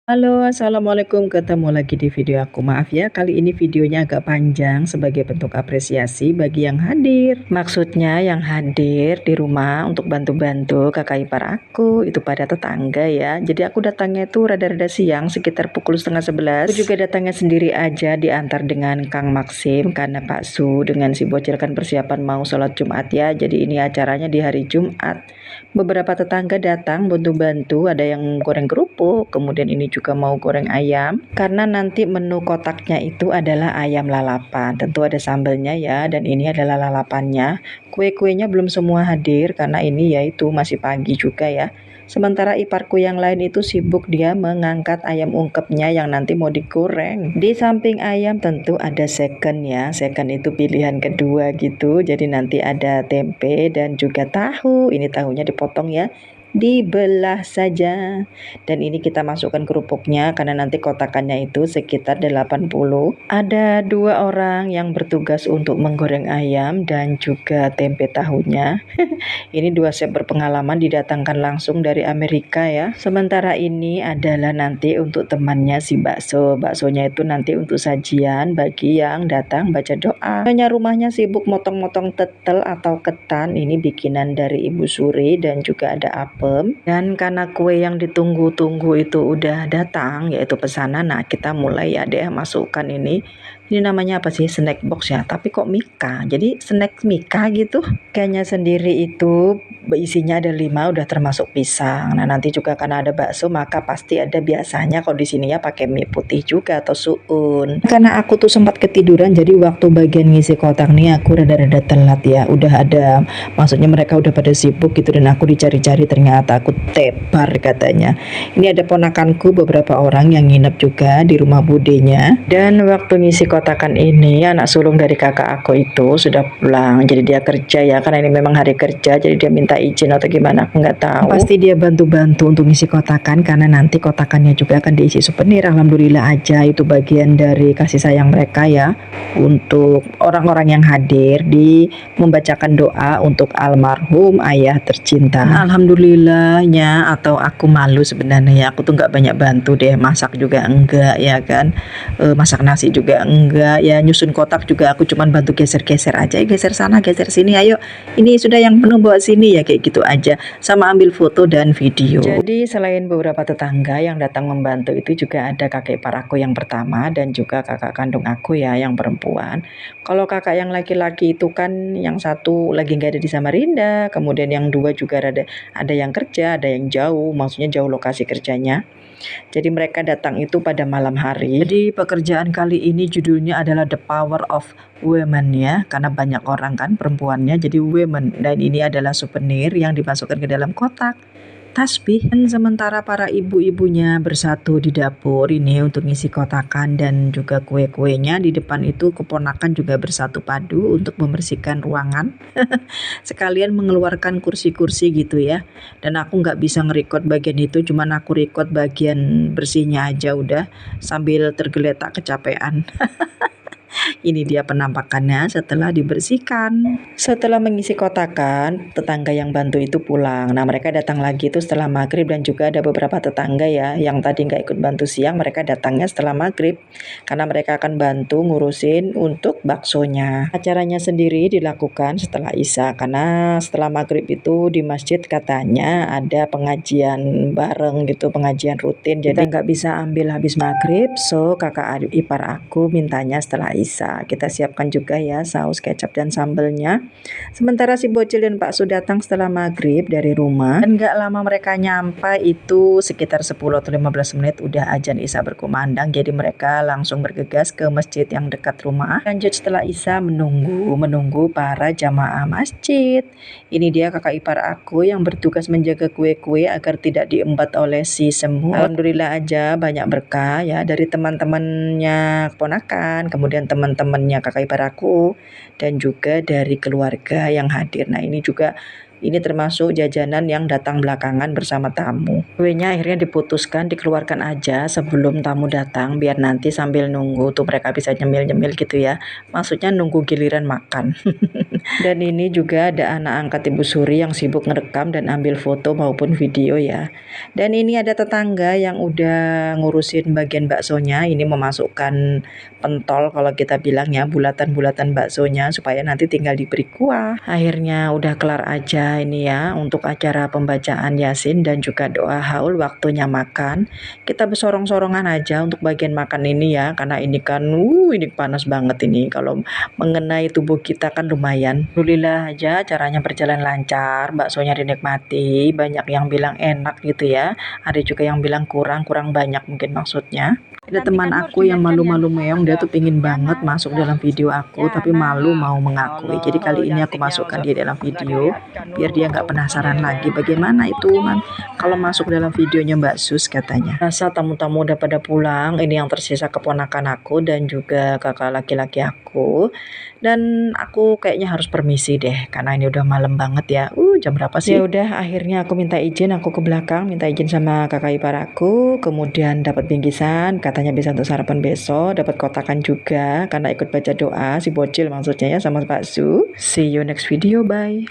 Halo, assalamualaikum. Ketemu lagi di video aku. Maaf ya, kali ini videonya agak panjang sebagai bentuk apresiasi bagi yang hadir. Maksudnya yang hadir di rumah untuk bantu-bantu kakak ipar aku itu pada tetangga ya. Jadi aku datangnya itu rada-rada siang, sekitar pukul setengah 11. Aku juga datangnya sendiri aja, diantar dengan Kang Maxim karena Pak Su dengan si bocil kan persiapan mau sholat Jumat ya. Jadi ini acaranya di hari Jumat. Beberapa tetangga datang bantu-bantu, ada yang goreng kerupuk, kemudian ini juga mau goreng ayam. Karena nanti menu kotaknya itu adalah ayam lalapan. Tentu ada sambelnya ya, dan ini adalah lalapannya. Kue-kuenya belum semua hadir karena ini yaitu masih pagi juga ya. Sementara iparku yang lain itu sibuk dia mengangkat ayam ungkepnya yang nanti mau digoreng. Di samping ayam tentu ada second ya. Second itu pilihan kedua gitu. Jadi nanti ada tempe dan juga tahu. Ini tahunya dipotong ya, dibelah saja. Dan ini kita masukkan kerupuknya karena nanti kotakannya itu sekitar 80. Ada 2 orang yang bertugas untuk menggoreng ayam dan juga tempe tahunya. Ini 2 chef berpengalaman didatangkan langsung dari Amerika ya. Sementara ini adalah nanti untuk temannya si bakso. Baksonya itu nanti untuk sajian bagi yang datang baca doa. Hanya rumahnya sibuk motong-motong tetel atau ketan. Ini bikinan dari Ibu Suri dan juga ada apem. Dan karena kue yang ditunggu-tunggu itu udah datang yaitu pesanan. Nah, kita mulai ya deh masukkan ini. Ini namanya apa sih? Snack box ya. Tapi kok Mika? Jadi snack Mika gitu. Kayaknya sendiri itu isinya ada 5 udah termasuk pisang. Nah, nanti juga karena ada bakso maka pasti ada biasanya kalau di sini ya pakai mie putih juga atau suun. Karena aku tuh sempat ketiduran jadi waktu bagian ngisi kotak nih aku rada-rada telat ya. Udah ada, maksudnya mereka udah pada sibuk gitu dan aku dicari-cari ternyata aku tebar katanya. Ini ada ponakanku beberapa orang yang nginep juga di rumah budenya. Dan waktu ngisi kotakan ini anak sulung dari kakak aku itu sudah pulang. Jadi dia kerja ya karena ini memang hari kerja jadi dia minta izin atau gimana aku nggak tahu. Pasti dia bantu-bantu untuk ngisi kotakan karena nanti kotakannya juga akan diisi souvenir. Alhamdulillah aja itu bagian dari kasih sayang mereka ya untuk orang-orang yang hadir di membacakan doa untuk almarhum ayah tercinta. Alhamdulillahnya atau aku malu sebenarnya ya aku tuh nggak banyak bantu deh, masak juga enggak ya kan, masak nasi juga enggak ya, nyusun kotak juga aku cuman bantu geser-geser aja, geser sana geser sini, ayo ini sudah yang penuh bawa sini ya, kayak gitu aja, sama ambil foto dan video. Jadi selain beberapa tetangga yang datang membantu itu juga ada kakek ipar aku yang pertama dan juga kakak kandung aku ya yang perempuan. Kalau kakak yang laki-laki itu kan yang satu lagi nggak ada di Samarinda, kemudian yang 2 juga ada yang kerja, ada yang jauh, maksudnya jauh lokasi kerjanya. Jadi mereka datang itu pada malam hari. Jadi pekerjaan kali ini judulnya adalah The Power of Women ya, karena banyak orang kan perempuannya jadi women. Dan ini adalah souvenir yang dimasukkan ke dalam kotak tasbih. Dan sementara para ibu-ibunya bersatu di dapur ini untuk ngisi kotakan dan juga kue-kuenya, di depan itu keponakan juga bersatu padu untuk membersihkan ruangan. Sekalian mengeluarkan kursi-kursi gitu ya. Dan aku nggak bisa nge-record bagian itu, cuman aku record bagian bersihnya aja udah sambil tergeletak kecapean. Ini dia penampakannya setelah dibersihkan. Setelah mengisi kotakan, tetangga yang bantu itu pulang. Nah, mereka datang lagi itu setelah maghrib dan juga ada beberapa tetangga ya yang tadi nggak ikut bantu siang, mereka datangnya setelah maghrib karena mereka akan bantu ngurusin untuk baksonya. Acaranya sendiri dilakukan setelah Isya karena setelah maghrib itu di masjid katanya ada pengajian bareng gitu, pengajian rutin. Jadi nggak bisa ambil habis maghrib, so kakak ipar aku mintanya setelah Isya. Kita siapkan juga ya saus kecap dan sambelnya. Sementara si bocil dan Pak Su datang setelah maghrib dari rumah dan gak lama mereka nyampe itu sekitar 10 atau 15 menit udah azan Isya berkumandang. Jadi mereka langsung bergegas ke masjid yang dekat rumah. Lanjut setelah Isya menunggu para jamaah masjid. Ini dia kakak ipar aku yang bertugas menjaga kue-kue agar tidak diembat oleh si semut. Alhamdulillah aja banyak berkah ya dari teman-temannya keponakan, kemudian teman-temannya kakak ipar aku dan juga dari keluarga yang hadir. Nah, ini juga Ini termasuk jajanan yang datang belakangan bersama tamu. Kuenya akhirnya diputuskan dikeluarkan aja sebelum tamu datang, biar nanti sambil nunggu tuh mereka bisa nyemil-nyemil gitu ya. Maksudnya nunggu giliran makan. Dan ini juga ada anak angkat Ibu Suri yang sibuk ngerekam dan ambil foto maupun video ya. Dan ini ada tetangga yang udah ngurusin bagian baksonya. Ini memasukkan pentol kalau kita bilang ya, bulatan-bulatan baksonya supaya nanti tinggal diberi kuah. Akhirnya udah kelar aja ini ya untuk acara pembacaan Yasin dan juga doa haul waktunya makan. Kita bersorong-sorongan aja untuk bagian makan ini ya, karena ini kan ini panas banget ini, kalau mengenai tubuh kita kan lumayan. Alhamdulillah aja caranya berjalan lancar, baksonya dinikmati, banyak yang bilang enak gitu ya, ada juga yang bilang kurang banyak mungkin maksudnya. Ada teman aku yang malu-malu meong, dia tuh pingin banget masuk dalam video aku tapi malu mau mengakui. Jadi kali ini aku masukkan dia dalam video biar dia nggak penasaran lagi bagaimana itu man kalau masuk dalam videonya Mbak Sus katanya. Rasa tamu-tamu udah pada pulang, ini yang tersisa keponakan aku dan juga kakak laki-laki aku. Dan aku kayaknya harus permisi deh karena ini udah malam banget ya. Jam berapa sih? Ya udah, akhirnya aku minta izin, aku ke belakang minta izin sama kakak ipar aku, kemudian dapat bingkisan, katanya bisa untuk sarapan besok, dapat kotakan juga karena ikut baca doa si bocil maksudnya ya sama Pak Su. See you next video, bye.